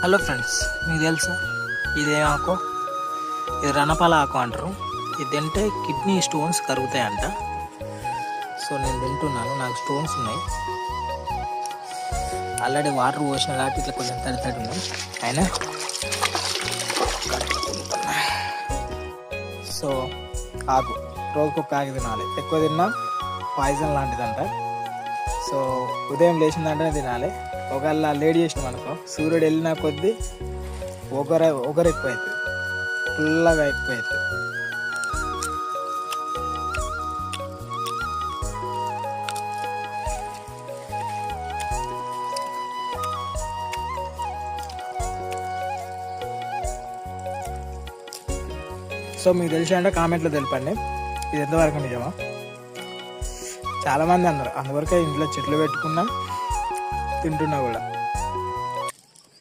Hello friends, మీకు తెలుసా ఇదేం ఆకు? ఇది రణపాల ఆకు అంటారు. ఇది తింటే కిడ్నీ స్టోన్స్ కరుగుతాయంట. సో నేను తింటున్నాను, నాకు స్టోన్స్ ఉన్నాయి. ఆల్రెడీ వాటర్ పోసిన కాబట్టి ఇట్లా కొంచెం తడి ఉన్నాయి అయినా. సో ఆకు రోజుకొక ఆకు తినాలి. ఎక్కువ తిన్నా పాయిజన్ లాంటిదంట. సో ఉదయం లేచిందంటేనే తినాలి. ఒకవేళ లేట్ చేసినాం అనుకో, సూర్యుడు వెళ్ళిన కొద్దీ ఒకరు ఎక్కువ అవుతుంది, ఫుల్గా ఎక్కువ అవుతుంది. సో మీకు తెలిసి అంటే కామెంట్లో తెలిపండి, ఇది ఎంతవరకు నిజమా. చాలామంది అన్నారు, అందువరకే ఇంట్లో చెట్లు పెట్టుకున్నా తింటున్నా కూడా.